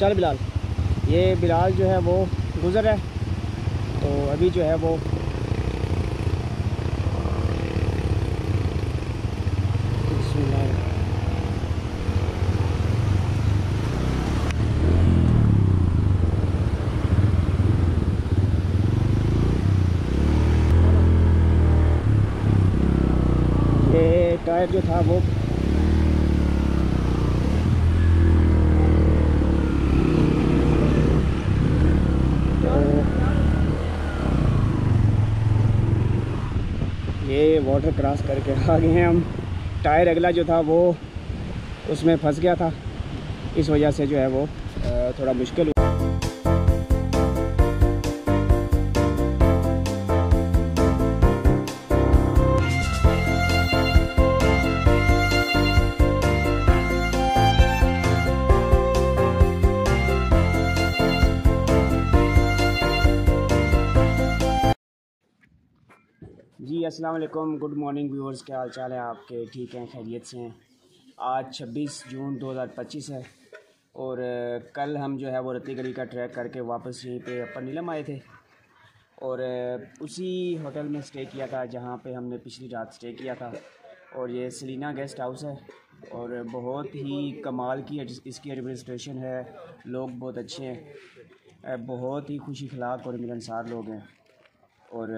चल बिलाल, ये बिलाल जो है वो गुज़र है, तो अभी जो है वो ये टायर जो था वो ये वाटर क्रॉस करके आ गए हैं हम। टायर अगला जो था वो उसमें फंस गया था, इस वजह से जो है वो थोड़ा मुश्किल हुआ। जी अस्सलाम वालेकुम, गुड मॉर्निंग व्यूअर्स, क्या हाल चाल है आपके? ठीक हैं, खैरियत से हैं। आज 26 जून 2025 है और कल हम जो है वो रत्ती गली का ट्रैक करके वापस यहीं पे अपर नीलम आए थे और उसी होटल में स्टे किया था जहाँ पे हमने पिछली रात स्टे किया था। और ये सलीना गेस्ट हाउस है और बहुत ही कमाल की इसकी एडमिनिस्ट्रेशन है, लोग बहुत अच्छे हैं, बहुत ही खुशी खिलाक और मिलनसार लोग हैं। और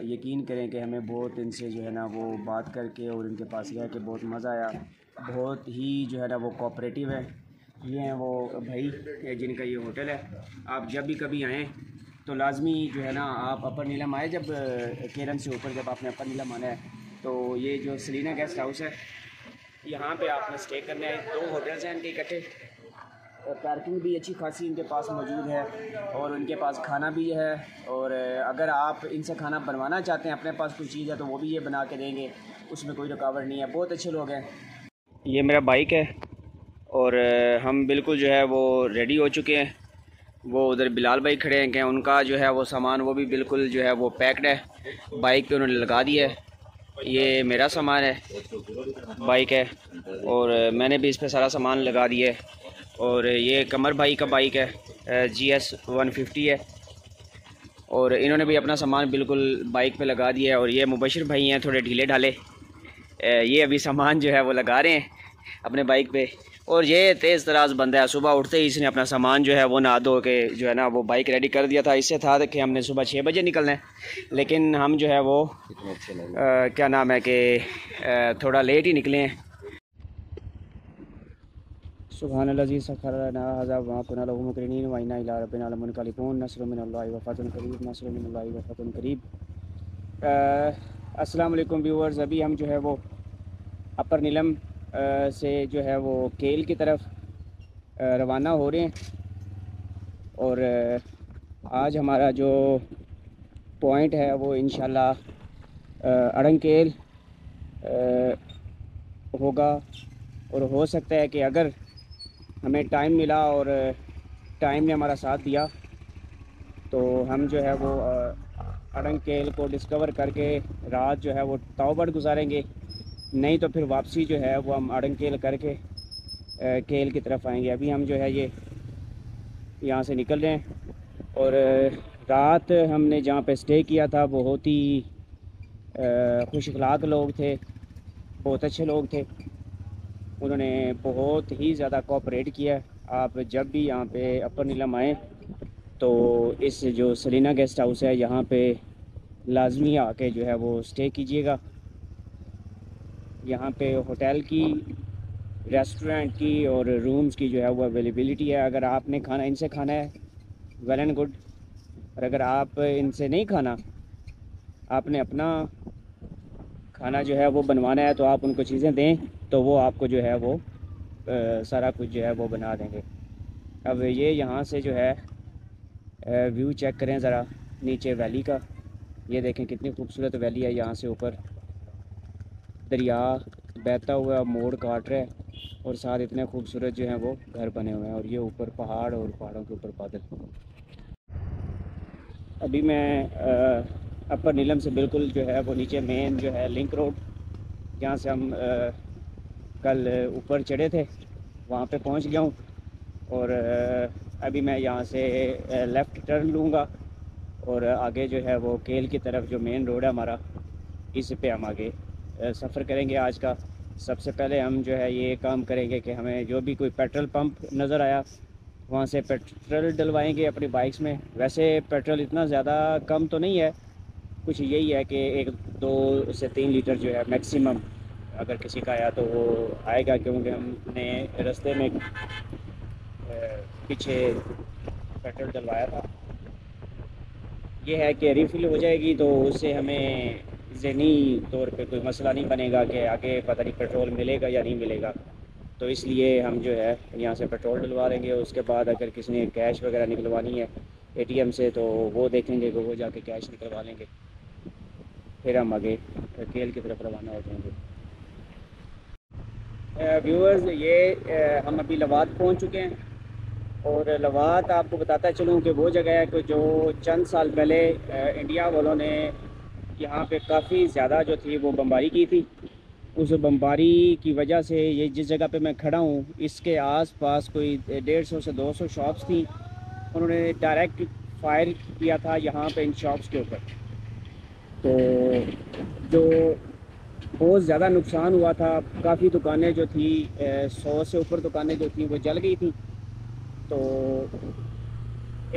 यकीन करें कि हमें बहुत इनसे जो है ना वो बात करके और इनके पास रह के बहुत मज़ा आया। बहुत ही जो है ना वो कोऑपरेटिव है। ये हैं वो भाई जिनका ये होटल है। आप जब भी कभी आएँ तो लाजमी जो है ना आप अपर नीलम आए, जब केरन से ऊपर जब आपने अपर नीलम आना है तो ये जो सलीना गेस्ट हाउस है यहाँ पे आपने स्टे करना है। 2 होटल्स हैं इनके इकट्ठे और पार्किंग भी अच्छी खासी इनके पास मौजूद है और उनके पास खाना भी है। और अगर आप इनसे खाना बनवाना चाहते हैं, अपने पास कुछ चीज़ है तो वो भी ये बना के देंगे, उसमें कोई रुकावट नहीं है। बहुत अच्छे लोग हैं। ये मेरा बाइक है और हम बिल्कुल जो है वो रेडी हो चुके हैं। वो उधर बिलाल भाई खड़े हैं, उनका जो है वो सामान वो भी बिल्कुल जो है वो पैक्ड है, बाइक पे उन्होंने लगा दिया है। ये मेरा सामान है, बाइक है और मैंने भी इस पर सारा सामान लगा दिया है। और ये कमर भाई का बाइक है, GS 150 है और इन्होंने भी अपना सामान बिल्कुल बाइक पे लगा दिया है। और ये मुबशिर भाई हैं, थोड़े ढीले ढाले, ये अभी सामान जो है वो लगा रहे हैं अपने बाइक पे। और ये तेज़ तराज बंदा है, सुबह उठते ही इसने अपना सामान जो है वो नहा धो के जो है ना वो बाइक रेडी कर दिया था। इससे था कि हमने सुबह 6 बजे निकलना है, लेकिन हम जो है वो क्या नाम है कि थोड़ा लेट ही निकले हैं। सुभान अल्लाज़ी सखरना हज़ा व कुन्ना लहू मुक़रिनीन व इन्ना इला रब्बिना लमुनक़लिबून नस्रुम मिनल्लाहि व फ़ज़्लुन क़रीब नस्रुम मिनल्लाहि व फ़ज़्लुन क़रीब। अस्सलाम वालेकुम व्यूअर्स, अभी हम जो है वो अपर नीलम से जो है वो केल की तरफ रवाना हो रहे हैं। और आज हमारा जो पॉइंट है वो इंशाल्लाह अड़ंकेल होगा। और हो सकता है कि अगर हमें टाइम मिला और टाइम ने हमारा साथ दिया तो हम जो है वो अड़ंकेल को डिस्कवर करके रात जो है वो ताओबड़ गुजारेंगे। नहीं तो फिर वापसी जो है वो हम अड़ंकेल करके केल की तरफ आएंगे। अभी हम जो है ये यहाँ से निकल रहे हैं। और रात हमने जहाँ पे स्टे किया था बहुत ही खुश अखलाक लोग थे, बहुत अच्छे लोग थे, उन्होंने बहुत ही ज़्यादा कोऑपरेट किया। आप जब भी यहाँ पे अपर नीलम आएँ तो इस जो सलीना गेस्ट हाउस है यहाँ पे लाजमी आके जो है वो स्टे कीजिएगा। यहाँ पे होटल की, रेस्टोरेंट की और रूम्स की जो है वो अवेलेबिलिटी है। अगर आपने खाना इनसे खाना है वेल एंड गुड, और अगर आप इनसे नहीं खाना, आपने अपना खाना जो है वो बनवाना है तो आप उनको चीज़ें दें तो वो आपको जो है वो सारा कुछ जो है वो बना देंगे। अब ये यहाँ से जो है व्यू चेक करें ज़रा नीचे वैली का। ये देखें कितनी खूबसूरत वैली है, यहाँ से ऊपर दरिया बहता हुआ मोड़ काट रहा है और साथ इतने खूबसूरत जो हैं वो घर बने हुए हैं। और ये ऊपर पहाड़ और पहाड़ों के ऊपर बादल। अभी मैं अपर नीलम से बिल्कुल जो है वो नीचे मेन जो है लिंक रोड, जहाँ से हम कल ऊपर चढ़े थे, वहाँ पे पहुँच गया हूँ। और अभी मैं यहाँ से लेफ़्ट टर्न लूँगा और आगे जो है वो केल की तरफ जो मेन रोड है हमारा, इस पे हम आगे सफ़र करेंगे आज का। सबसे पहले हम जो है ये काम करेंगे कि हमें जो भी कोई पेट्रोल पंप नज़र आया वहाँ से पेट्रोल डलवाएंगे अपनी बाइक्स में। वैसे पेट्रोल इतना ज़्यादा कम तो नहीं है, कुछ यही है कि 1-2 से 3 लीटर जो है मैक्सिमम अगर किसी का आया तो वो आएगा, क्योंकि हमने रास्ते में पीछे पेट्रोल डलवाया था। ये है कि रिफ़िल हो जाएगी तो उससे हमें ज़हनी तौर पे कोई मसला नहीं बनेगा कि आगे पता नहीं पेट्रोल मिलेगा या नहीं मिलेगा। तो इसलिए हम जो है यहाँ से पेट्रोल डलवा लेंगे। उसके बाद अगर किसी ने कैश वगैरह निकलवानी है एटीएम से तो वो देखेंगे कि वो जाके कैश निकलवा लेंगे, फिर हम आगे केल की तरफ रवाना हो जाएंगे। व्यूअर्स, ये हम अभी लवात पहुँच चुके हैं और लवात आपको बताता चलूँ कि वो जगह है कि जो चंद साल पहले इंडिया वालों ने यहाँ पे काफ़ी ज़्यादा जो थी वो बमबारी की थी। उस बमबारी की वजह से ये जिस जगह पे मैं खड़ा हूँ इसके आसपास कोई 150 से 200 शॉप्स थी। उन्होंने डायरेक्ट फायर किया था यहाँ पे इन शॉप्स के ऊपर। तो जो बहुत ज़्यादा नुकसान हुआ था, काफ़ी दुकानें जो थी 100 से ऊपर दुकानें जो थी वो जल गई थी। तो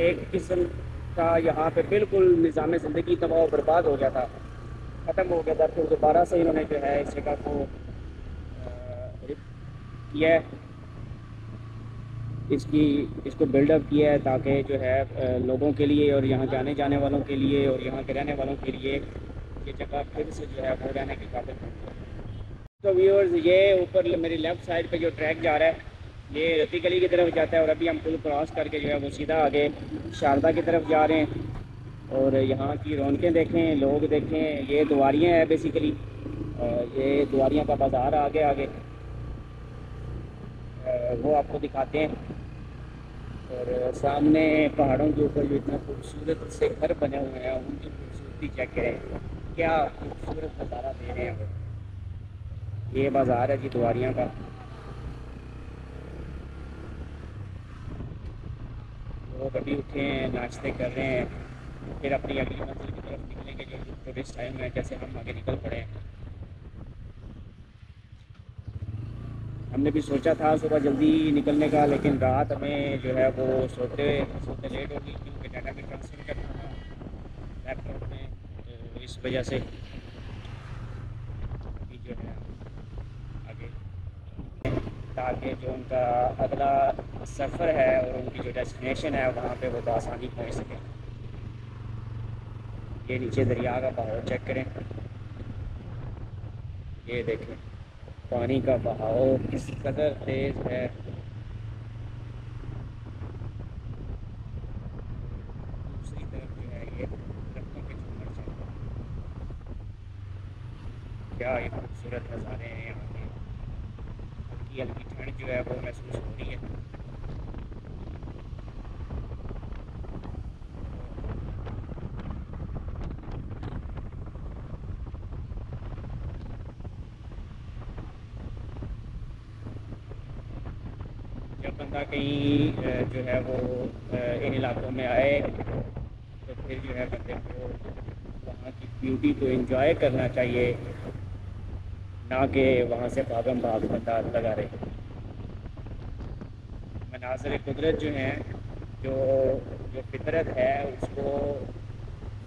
एक किस्म का यहाँ पे बिल्कुल निज़ाम ज़िंदगी तबाह और बर्बाद हो गया था, ख़त्म हो गया था। फिर दोबारा से इन्होंने जो है इस जगह को किया है, इसको बिल्डअप किया है ताकि जो है लोगों के लिए और यहाँ के आने जाने वालों के लिए और यहाँ के रहने वालों के लिए ये जगह फिर से जो है वो रहने के काबिल है। तो व्यूअर्स, ये ऊपर मेरी लेफ़्ट साइड पे जो ट्रैक जा रहा है ये रत्ती गली की तरफ जाता है और अभी हम पुल क्रॉस करके जो है वो सीधा आगे शारदा की तरफ जा रहे हैं। और यहाँ की रौनकें देखें, लोग देखें। ये दुआरियाँ हैं बेसिकली, ये दुआरियाँ का बाज़ार आगे आगे वो आपको दिखाते हैं। और सामने पहाड़ों के ऊपर जो इतना खूबसूरत से घर बने हुए हैं उनकी खूबसूरती चेक करें, क्या खूबसूरत नज़ारा दे रहे हैं वो। ये बाज़ार है जी दुआरियाँ का। लोग अभी उठे हैं, नाश्ते कर रहे हैं, फिर अपनी अगली मंजिल की तरफ निकलेंगे जो टूरिस्ट टाइम है, जैसे हम आगे निकल पड़े हैं। हमने भी सोचा था सुबह जल्दी निकलने का, लेकिन रात हमें जो है वो सोते सोते लेट होगी क्योंकि डाटा भी ट्रांसफ़र करना था लैपटॉप में। तो इस वजह से अभी जो है आगे, ताकि जो उनका अगला सफ़र है और उनकी जो डेस्टिनेशन है वहाँ पे वो आसानी पहुँच सके। ये नीचे दरिया का बहाव चेक करें, ये देखें पानी का बहाव किस कदर तेज़ है। दूसरी तरफ जो है ये दरख्तों के झूमर से, क्या ये खूबसूरत नज़ारे हैं यहाँ के। हल्की हल्की ठंड जो है वो महसूस हो रही है। जब बंदा कहीं जो है वो इन इलाकों में आए तो फिर जो है बंदे को वहाँ की ब्यूटी को एंजॉय करना चाहिए, ना कि वहाँ से भागम भाग बंदा लगा रहे। मनाज़िर कुदरत जो हैं, जो जो फितरत है उसको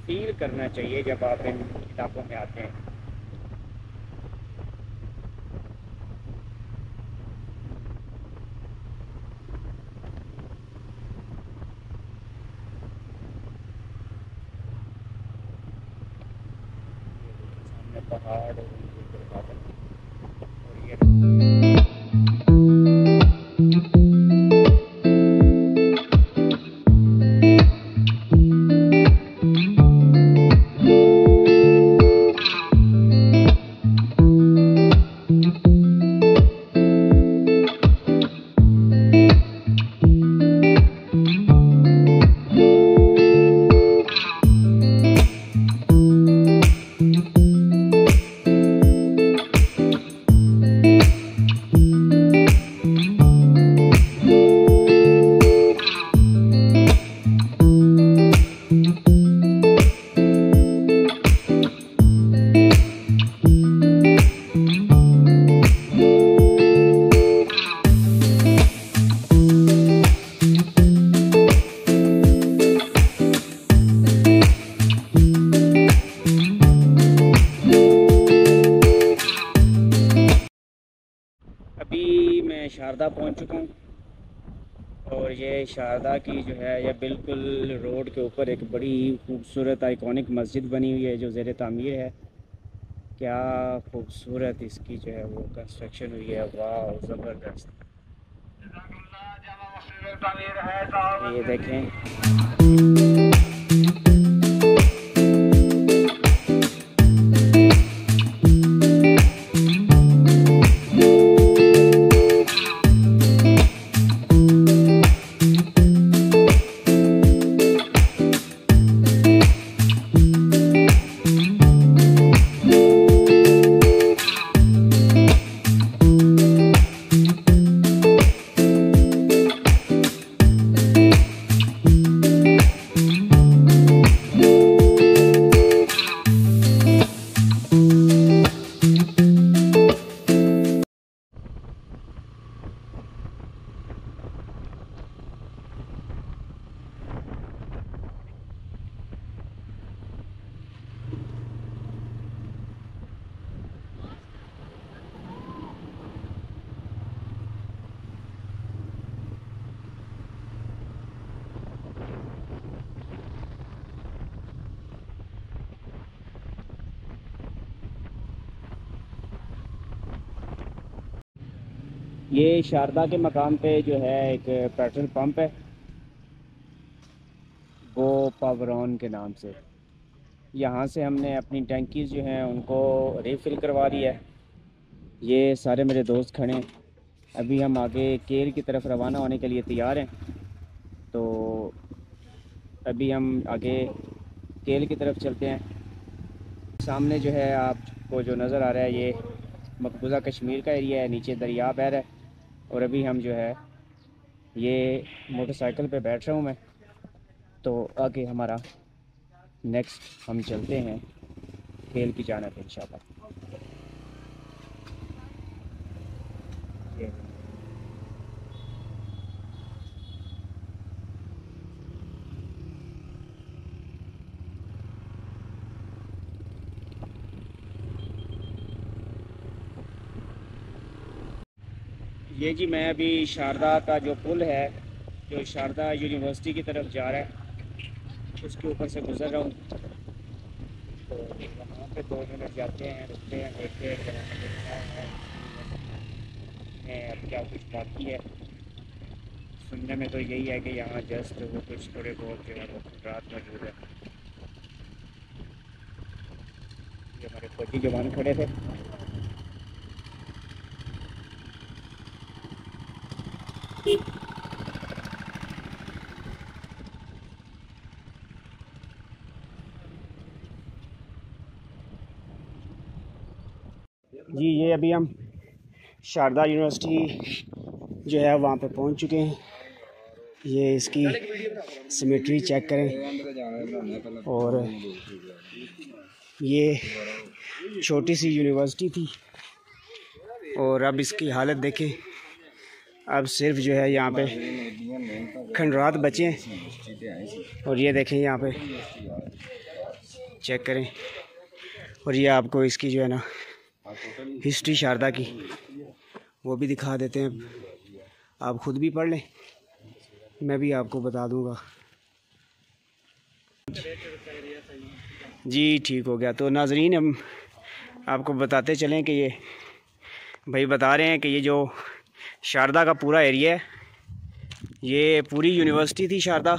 फील करना चाहिए जब आप इन इलाकों में आते हैं। सामने पहाड़ और बादल और ये पहुंच चुका हूं और ये शारदा की जो है ये बिल्कुल रोड के ऊपर एक बड़ी खूबसूरत आइकॉनिक मस्जिद बनी हुई है जो ज़ेर तामीर है। क्या खूबसूरत इसकी जो है वो कंस्ट्रक्शन हुई है, वाह ज़बरदस्त। ये देखें। ये शारदा के मकाम पे जो है एक पेट्रोल पंप है, वो पावरॉन के नाम से। यहाँ से हमने अपनी टैंकीज़ जो हैं उनको रीफ़िल करवा दी है। ये सारे मेरे दोस्त खड़े हैं। अभी हम आगे केल की तरफ रवाना होने के लिए तैयार हैं। तो अभी हम आगे केल की तरफ चलते हैं। सामने जो है आपको जो नज़र आ रहा है ये मकबूजा कश्मीर का एरिया है, नीचे दरिया बह रहा है। और अभी हम जो है ये मोटरसाइकिल पे बैठ रहा हूँ मैं, तो आगे हमारा नेक्स्ट हम चलते हैं केल की जानिब इंशाल्लाह। ये जी मैं अभी शारदा का जो पुल है जो शारदा यूनिवर्सिटी की तरफ जा रहा है उसके ऊपर से गुज़र रहा हूँ। तो वहाँ पे 2 मिनट जाते हैं, रुकते हैं, देखते हैं अब क्या कुछ बाकी है। सुनने में तो यही है कि यहाँ जस्ट वो कुछ थोड़े बहुत जो है वो रात मौजूद है। ये हमारे फौजी जवान खड़े थे। जी ये अभी हम शारदा यूनिवर्सिटी जो है वहाँ पे पहुँच चुके हैं। ये इसकी सिमेट्री चेक करें। और ये छोटी सी यूनिवर्सिटी थी और अब इसकी हालत देखें। अब सिर्फ जो है यहाँ पे खंडरात बचे हैं। और ये देखें यहाँ पे चेक करें। और ये आपको इसकी जो है ना हिस्ट्री शारदा की वो भी दिखा देते हैं। आप ख़ुद भी पढ़ लें, मैं भी आपको बता दूंगा। जी ठीक हो गया। तो नाजरीन हम आपको बताते चलें कि ये भाई बता रहे हैं कि ये जो शारदा का पूरा एरिया है ये पूरी यूनिवर्सिटी थी शारदा।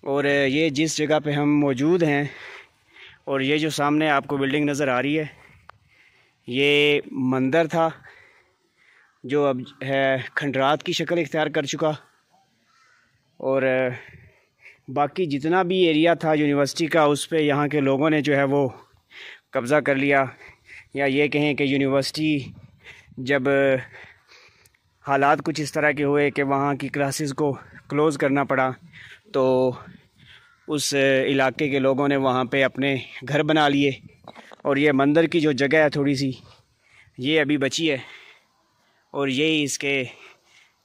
और ये जिस जगह पे हम मौजूद हैं और ये जो सामने आपको बिल्डिंग नज़र आ रही है ये मंदिर था जो अब है खंडरात की शक्ल इख्तियार कर चुका। और बाकी जितना भी एरिया था यूनिवर्सिटी का उस पे यहाँ के लोगों ने जो है वो कब्ज़ा कर लिया। या ये कहें कि यूनिवर्सिटी जब हालात कुछ इस तरह के हुए कि वहाँ की क्लासेस को क्लोज़ करना पड़ा तो उस इलाके के लोगों ने वहाँ पे अपने घर बना लिए। और ये मंदिर की जो जगह है थोड़ी सी ये अभी बची है और यही इसके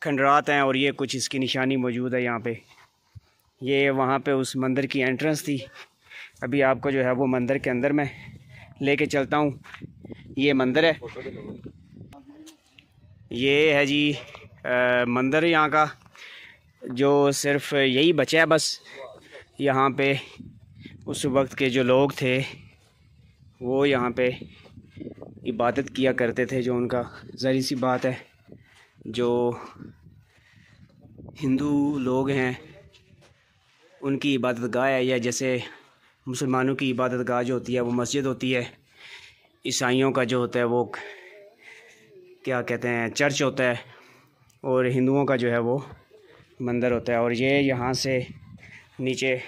खंडरात हैं। और ये कुछ इसकी निशानी मौजूद है यहाँ पे। ये वहाँ पे उस मंदिर की एंट्रेंस थी। अभी आपको जो है वो मंदिर के अंदर मैं लेके चलता हूँ। ये मंदिर है, ये है जी मंदिर यहाँ का, जो सिर्फ यही बचा है बस। यहाँ पे उस वक्त के जो लोग थे वो यहाँ पे इबादत किया करते थे। जो उनका, ज़ाहिर सी बात है, जो हिंदू लोग हैं उनकी इबादत गाह है, या जैसे मुसलमानों की इबादत गाह जो होती है वो मस्जिद होती है, ईसाइयों का जो होता है वो क्या कहते हैं चर्च होता है, और हिंदुओं का जो है वो मंदिर होता है। और ये यहाँ से नीचे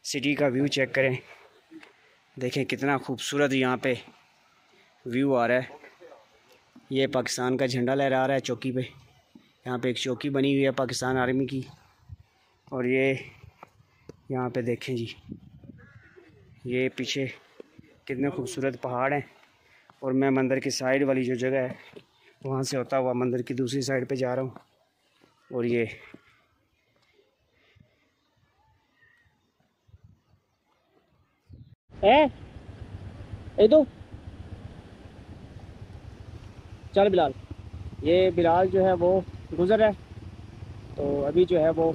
सिटी का व्यू चेक करें, देखें कितना खूबसूरत यहाँ पे व्यू आ रहा है। ये पाकिस्तान का झंडा लहरा रहा है चौकी पे, यहाँ पे एक चौकी बनी हुई है पाकिस्तान आर्मी की। और ये यहाँ पे देखें जी, ये पीछे कितने खूबसूरत पहाड़ हैं। और मैं मंदिर की साइड वाली जो जगह है वहाँ से होता हुआ मंदिर की दूसरी साइड पे जा रहा हूँ। और ये तो चल बिलाल, ये बिलाल जो है वो गुज़र है, तो अभी जो है वो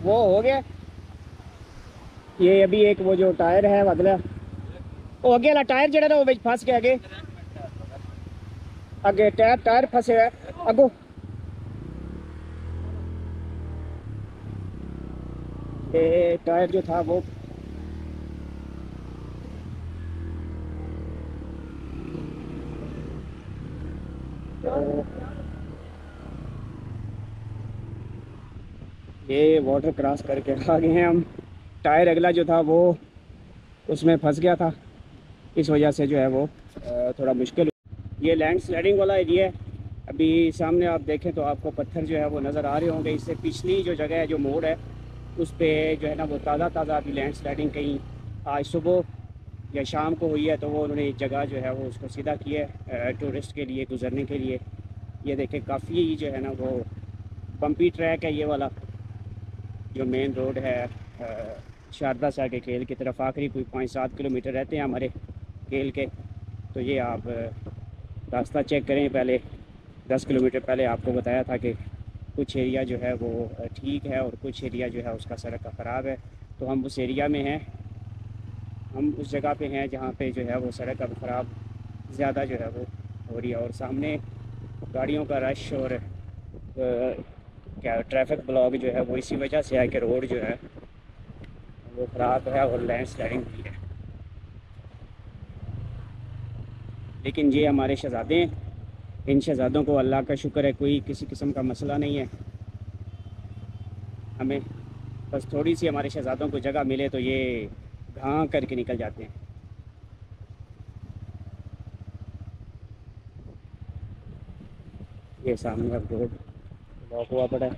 वो हो गया। ये अभी एक वो जो टायर है अगला, वो अगे वाला टायर जड़ा ना वो फंस गया, आगे आगे टायर फंसे है अगो। ये टायर जो था वो ये वाटर क्रॉस करके आ गए हैं हम। टायर अगला जो था वो उसमें फंस गया था, इस वजह से जो है वो थोड़ा मुश्किल। ये लैंड स्लाइडिंग वाला एरिया है। अभी सामने आप देखें तो आपको पत्थर जो है वो नज़र आ रहे होंगे। इससे पिछली जो जगह है, जो मोड़ है, उस पर जो है ना वो ताज़ा अभी लैंड स्लाइडिंग कहीं आज सुबह या शाम को हुई है, तो वो उन्होंने जगह जो है वो उसको सीधा किया है टूरिस्ट के लिए गुज़रने के लिए। ये देखें काफ़ी जो है ना वो बम्पी ट्रैक है ये वाला, जो मेन रोड है शारदा से आगे खेल की तरफ। आखिरी कोई 5-7 किलोमीटर रहते हैं हमारे खेल के। तो ये आप रास्ता चेक करें। पहले 10 किलोमीटर पहले आपको बताया था कि कुछ एरिया जो है वो ठीक है और कुछ एरिया जो है उसका सड़क का ख़राब है। तो हम उस एरिया में हैं, हम उस जगह पे हैं जहाँ पे जो है वो सड़क अब ख़राब ज़्यादा जो है वो हो रही है। और सामने गाड़ियों का रश और क्या ट्रैफिक ब्लॉक जो है वो इसी वजह से है कि रोड जो है वो ख़राब है और लैंड स्लाइडिंग भी है। लेकिन ये हमारे शहज़ादे हैं, इन शहज़ादों को अल्लाह का शुक्र है कोई किसी किस्म का मसला नहीं है। हमें बस थोड़ी सी हमारे शहज़ादों को जगह मिले तो ये घां करके निकल जाते हैं। ये सामने अब रोड ब्लॉक हुआ पड़ा है।